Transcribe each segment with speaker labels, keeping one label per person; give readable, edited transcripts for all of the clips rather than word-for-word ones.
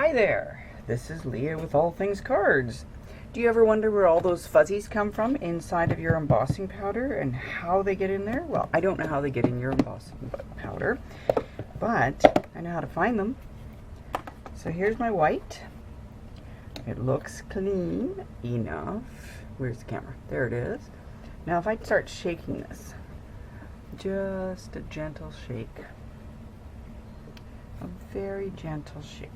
Speaker 1: Hi there, this is Leah with All Things Cards. Do you ever wonder where all those fuzzies come from inside of your embossing powder and how they get in there? Well, I don't know how they get in your embossing powder, but I know how to find them. So here's my white. It looks clean enough. Where's the camera? There it is. Now if I start shaking this, just a gentle shake, a very gentle shake.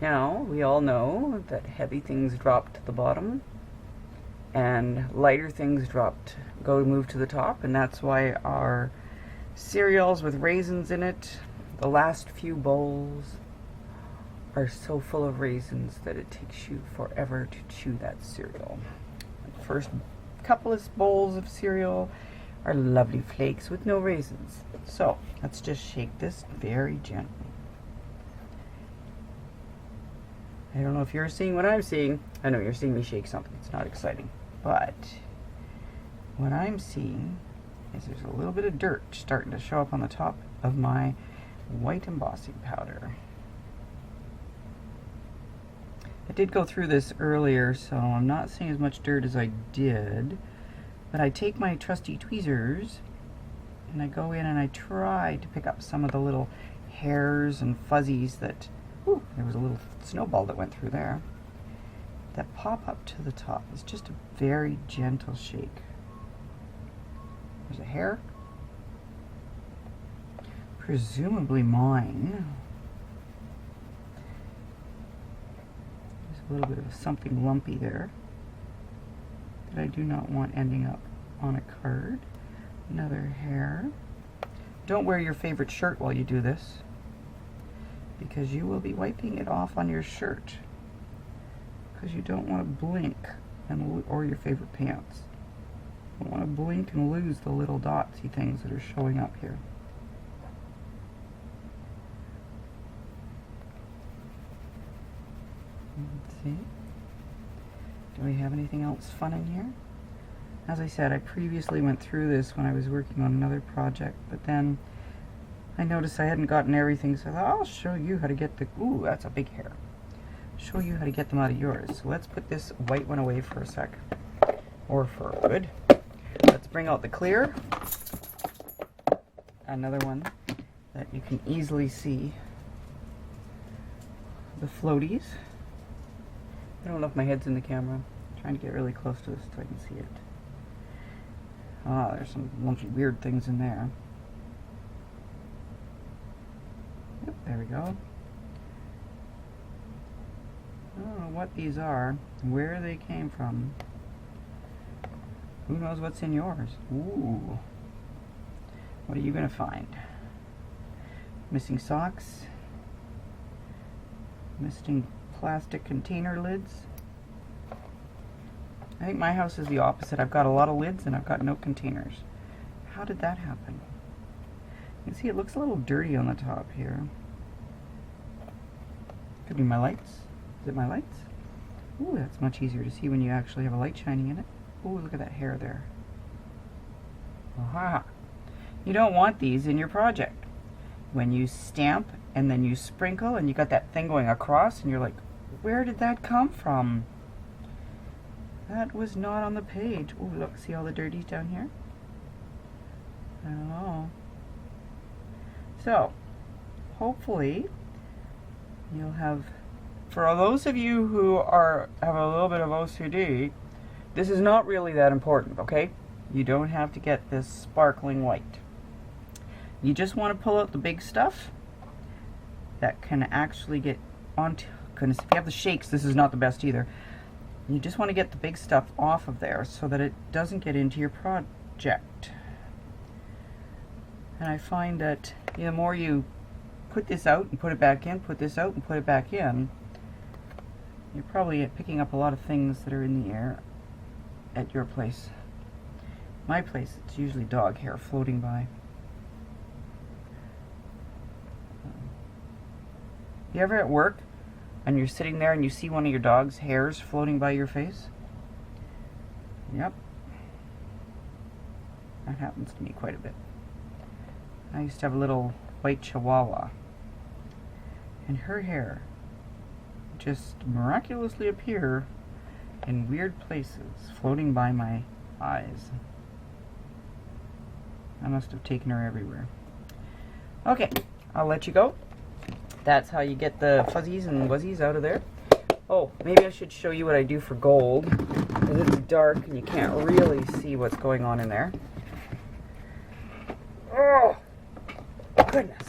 Speaker 1: Now, we all know that heavy things drop to the bottom and lighter things move to the top, and that's why our cereals with raisins in it, the last few bowls are so full of raisins that it takes you forever to chew that cereal. The first couple of bowls of cereal are lovely flakes with no raisins. So, let's just shake this very gently. I don't know if you're seeing what I'm seeing. I know you're seeing me shake something. It's not exciting. But what I'm seeing is there's a little bit of dirt starting to show up on the top of my white embossing powder. I did go through this earlier, so I'm not seeing as much dirt as I did. But I take my trusty tweezers and I go in and I try to pick up some of the little hairs and fuzzies that, ooh, there was a little snowball that went through there, that pop up to the top. It's just a very gentle shake. There's a hair, presumably mine. There's a little bit of something lumpy there that I do not want ending up on a card. Another hair. Don't wear your favorite shirt while you do this, because you will be wiping it off on your shirt, because you don't want to blink or your favorite pants. You don't want to blink and lose the little dotsy things that are showing up here. Let's see. Do we have anything else fun in here? As I said, I previously went through this when I was working on another project, but then I noticed I hadn't gotten everything, so I thought, I'll show you how to get the, ooh, that's a big hair. Show you how to get them out of yours. So let's put this white one away for a sec, or for good. Let's bring out the clear. Another one that you can easily see. The floaties. I don't know if my head's in the camera. I'm trying to get really close to this so I can see it. Ah, there's some lumpy weird things in there. Yep, there we go. I don't know what these are, where they came from. Who knows what's in yours? Ooh. What are you going to find? Missing socks. Missing plastic container lids. I think my house is the opposite. I've got a lot of lids and I've got no containers. How did that happen? You can see it looks a little dirty on the top here. Could be my lights. Is it my lights? Ooh, that's much easier to see when you actually have a light shining in it. Ooh, look at that hair there. Aha! You don't want these in your project. When you stamp and then you sprinkle and you got that thing going across and you're like, where did that come from? That was not on the page. Ooh, look, see all the dirties down here? I don't know. So, hopefully, you'll have, for those of you who have a little bit of OCD, this is not really that important, okay? You don't have to get this sparkling white. You just want to pull out the big stuff that can actually get onto, goodness, if you have the shakes, this is not the best either. You just want to get the big stuff off of there so that it doesn't get into your project. And I find that the more you put this out and put it back in, put this out and put it back in, you're probably picking up a lot of things that are in the air at your place. My place, it's usually dog hair floating by. You ever at work and you're sitting there and you see one of your dog's hairs floating by your face? Yep. That happens to me quite a bit. I used to have a little white chihuahua, and her hair just miraculously appear in weird places, floating by my eyes. I must have taken her everywhere. Okay, I'll let you go. That's how you get the fuzzies and wuzzies out of there. Oh, maybe I should show you what I do for gold, because it's dark and you can't really see what's going on in there. Oh, goodness.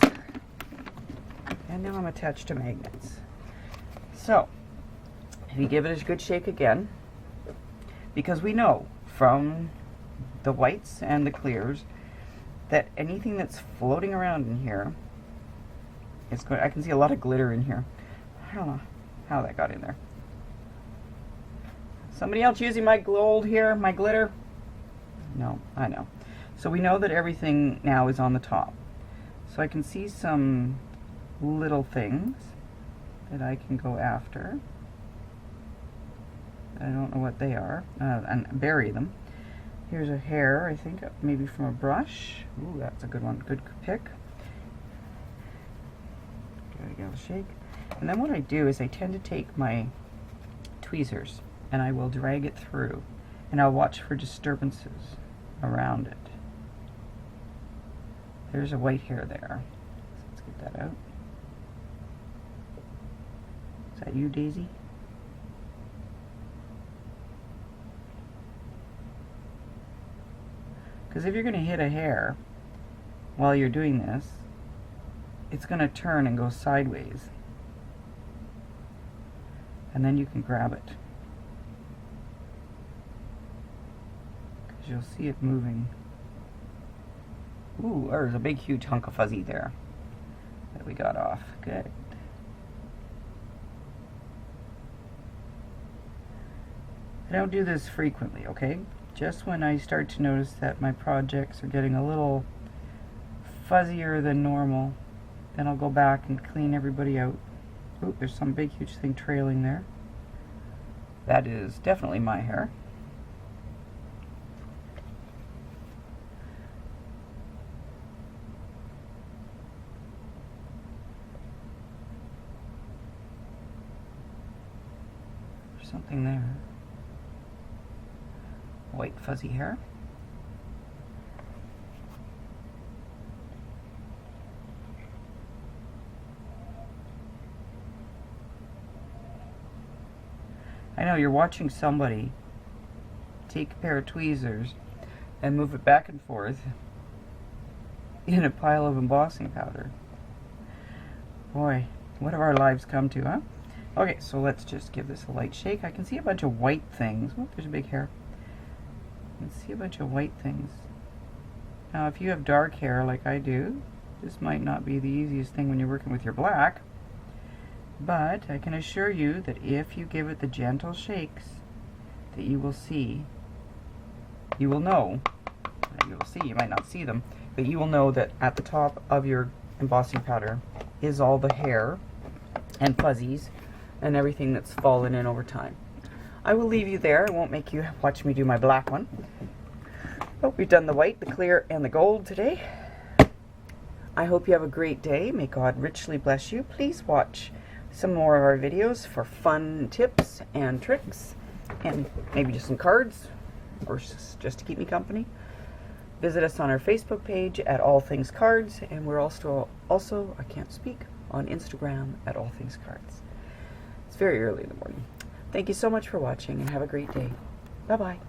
Speaker 1: And now I'm attached to magnets. So, if you give it a good shake again, because we know from the whites and the clears that anything that's floating around in here is good. I can see a lot of glitter in here. I don't know how that got in there. Somebody else using my gold here, my glitter? No, I know. So we know that everything now is on the top. So I can see some little things that I can go after. I don't know what they are, and bury them. Here's a hair, I think, maybe from a brush. Ooh, that's a good one, good pick. Give it a shake. And then what I do is I tend to take my tweezers and I will drag it through, and I'll watch for disturbances around it. There's a white hair there. So let's get that out. Is that you, Daisy? Because if you're going to hit a hair while you're doing this, it's going to turn and go sideways. And then you can grab it. Because you'll see it moving. Ooh, there's a big huge hunk of fuzzy there that we got off. Good. I don't do this frequently, okay? Just when I start to notice that my projects are getting a little fuzzier than normal, then I'll go back and clean everybody out. Ooh, there's some big huge thing trailing there. That is definitely my hair. There's something there. White fuzzy hair. I know you're watching somebody take a pair of tweezers and move it back and forth in a pile of embossing powder. Boy, what have our lives come to, huh? Okay, so let's just give this a light shake. I can see a bunch of white things. Oh, there's a big hair. I can see a bunch of white things. Now, if you have dark hair like I do, this might not be the easiest thing when you're working with your black. But I can assure you that if you give it the gentle shakes, that you will see, you will know, you will see, you might not see them, but you will know that at the top of your embossing powder is all the hair and fuzzies and everything that's fallen in over time. I will leave you there. I won't make you watch me do my black one. But we've done the white, the clear, and the gold today. I hope you have a great day. May God richly bless you. Please watch some more of our videos for fun tips and tricks, and maybe just some cards, or just to keep me company. Visit us on our Facebook page at All Things Cards, and we're also I can't speak, on Instagram at All Things Cards. It's very early in the morning. Thank you so much for watching, and have a great day. Bye-bye.